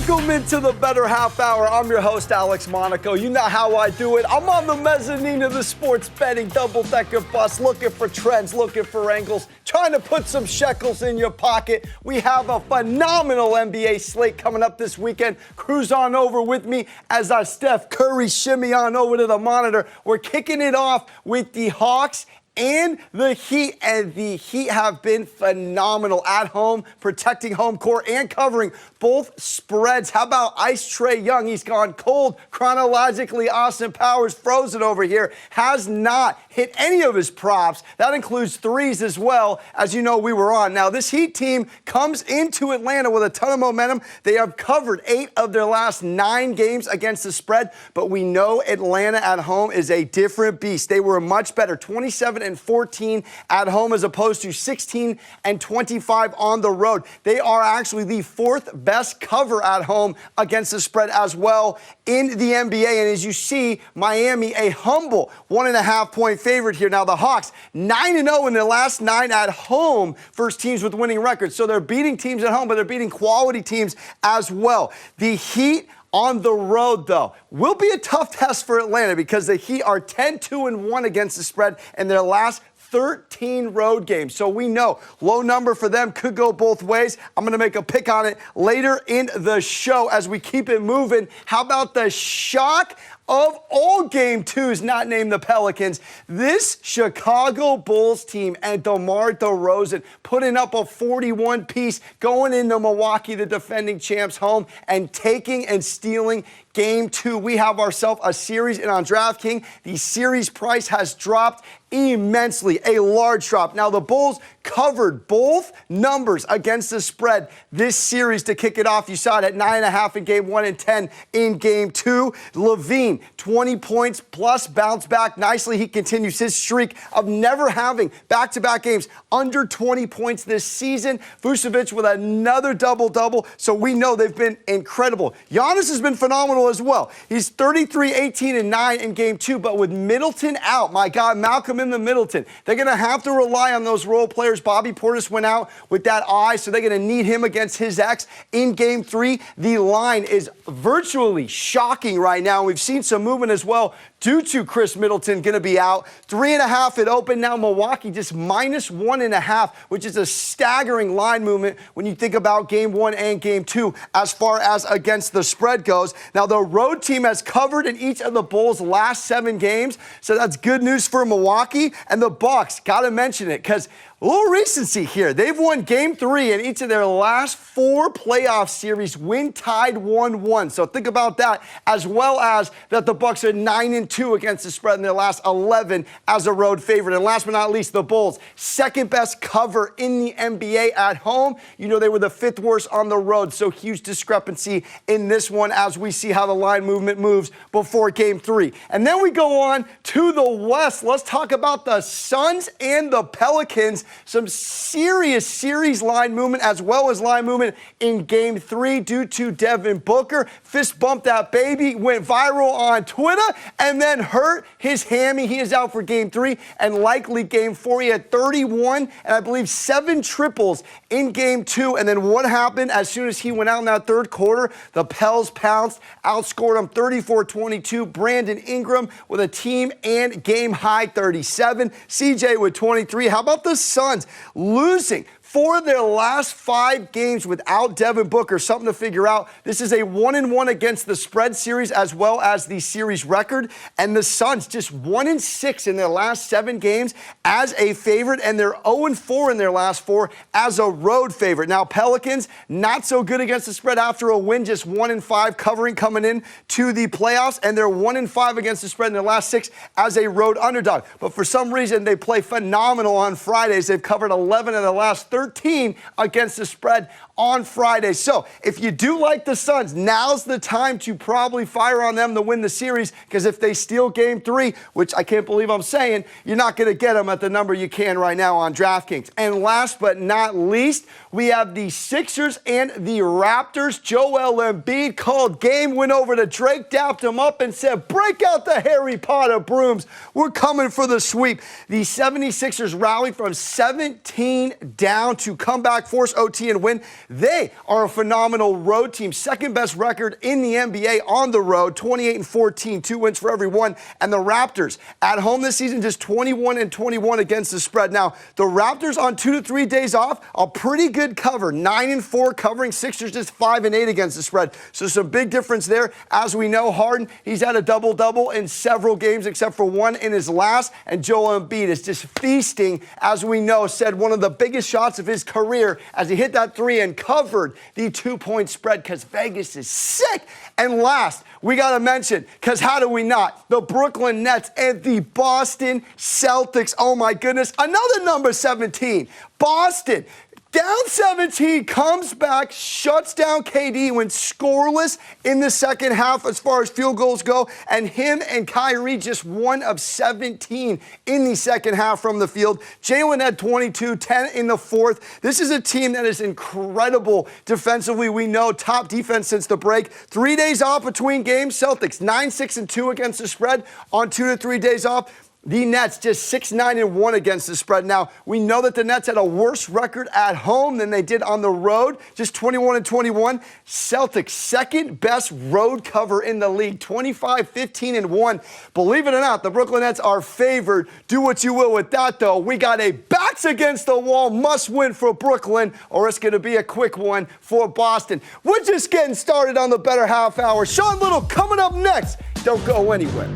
Welcome into the Bettor Half Hour. I'm your host, Alex Monaco. You know how I do it. I'm on the mezzanine of the sports betting double-decker bus, looking for trends, looking for angles, trying to put some shekels in your pocket. We have a phenomenal NBA slate coming up this weekend. Cruise on over with me as I Steph Curry shimmy on over to the monitor. We're kicking it off with the Hawks and the Heat, and the Heat have been phenomenal at home, protecting home court and covering both spreads. How about Ice Trae Young? He's gone cold chronologically. Austin Powers frozen over here, has not hit any of his props. That includes threes as well. As you know, we were on. Now, this Heat team comes into Atlanta with a ton of momentum. They have covered 8 of their last 9 games against the spread, but we know Atlanta at home is a different beast. They were much better, 27-14 at home as opposed to 16-25 on the road. They are actually the 4th best cover at home against the spread as well in the NBA. And as you see, Miami, a humble 1.5-point favorite here. Now, the Hawks, 9-0 in their last 9 at home, first teams with winning records. So they're beating teams at home, but they're beating quality teams as well. The Heat on the road, though, will be a tough test for Atlanta because the Heat are 10-2-1 against the spread in their last 13 road games. So we know low number for them could go both ways. I'm going to make a pick on it later in the show as we keep it moving. How about the shock of all Game 2s, not named the Pelicans? This Chicago Bulls team and DeMar DeRozan putting up a 41-piece, going into Milwaukee, the defending champs, home, and taking and stealing Game 2. We have ourselves a series, and on DraftKings, the series price has dropped immensely, a large drop. Now, the Bulls covered both numbers against the spread this series to kick it off. You saw it at 9.5 in Game 1 and 10 in Game 2. LaVine, 20 points plus, bounce back nicely. He continues his streak of never having back-to-back games under 20 points this season. Vucevic with another double-double, so we know they've been incredible. Giannis has been phenomenal as well. He's 33, 18, and 9 in Game 2, but with Middleton out, my God, Malcolm in the Middleton, they're going to have to rely on those role players. Bobby Portis went out with that eye, so they're going to need him against his ex in Game 3. The line is virtually shocking right now. We've seen some movement as well due to Chris Middleton going to be out. 3.5 it opened. Now Milwaukee just -1.5, which is a staggering line movement when you think about Game 1 and Game 2 as far as against the spread goes. Now the road team has covered in each of the Bulls' last 7 games, so that's good news for Milwaukee. And the Bucks, got to mention it because a little recency here. They've won Game 3 in each of their last 4 playoff series, win tied 1-1. So think about that, as well as that the Bucks are 9-2 against the spread in their last 11 as a road favorite. And last but not least, the Bulls, 2nd best cover in the NBA at home. You know, they were the 5th worst on the road, so huge discrepancy in this one as we see how the line movement moves before Game 3. And then we go on to the West. Let's talk about the Suns and the Pelicans. Some serious series line movement as well as line movement in Game 3 due to Devin Booker. Fist bumped that baby, went viral on Twitter, and then hurt his hammy. He is out for Game 3 and likely Game 4. He had 31 and I believe 7 triples in Game 2. And then what happened as soon as he went out in that 3rd quarter? The Pels pounced, outscored him 34-22. Brandon Ingram with a team and game high 37. CJ with 23. How about the Suns losing 4 of their last 5 games without Devin Booker? Something to figure out. This is a 1-1 against the spread series as well as the series record. And the Suns just 1-6 in their last 7 games as a favorite, and they're 0-4 in their last 4 as a road favorite. Now, Pelicans, not so good against the spread after a win, just 1-5 covering coming in to the playoffs, and they're 1-5 against the spread in their last 6 as a road underdog. But for some reason, they play phenomenal on Fridays. They've covered 11 of the last 13 against the spread on Friday. So if you do like the Suns, now's the time to probably fire on them to win the series, because if they steal Game 3, which I can't believe I'm saying, you're not going to get them at the number you can right now on DraftKings. And last but not least, we have the Sixers and the Raptors. Joel Embiid called game, went over to Drake, dapped him up and said, break out the Harry Potter brooms. We're coming for the sweep. The 76ers rallied from 17 down down to come back, force OT, and win. They are a phenomenal road team. Second best record in the NBA on the road, 28-14, 2 wins for every one. And the Raptors at home this season, just 21-21 against the spread. Now, the Raptors on 2 to 3 days off, a pretty good cover, 9-4 covering. Sixers just 5-8 against the spread. So some big difference there. As we know, Harden, he's had a double-double in several games except for one in his last. And Joel Embiid is just feasting, as we know, said one of the biggest shots of his career as he hit that three and covered the 2-point spread because Vegas is sick. And last, we got to mention, because how do we not, the Brooklyn Nets and the Boston Celtics. Oh, my goodness. Another number 17. Boston. Down 17, comes back, shuts down KD, went scoreless in the second half as far as field goals go, and him and Kyrie just 1 of 17 in the second half from the field. Jalen had 22, 10 in the fourth. This is a team that is incredible defensively. We know top defense since the break. 3 days off between games. Celtics 9-6-2 against the spread on 2 to 3 days off. The Nets just 6-9-1 against the spread. Now, we know that the Nets had a worse record at home than they did on the road, just 21-21. Celtics, second best road cover in the league, 25-15-1. Believe it or not, the Brooklyn Nets are favored. Do what you will with that, though. We got a backs against the wall must win for Brooklyn, or it's going to be a quick one for Boston. We're just getting started on the Bettor Half Hour. Sean Little coming up next. Don't go anywhere.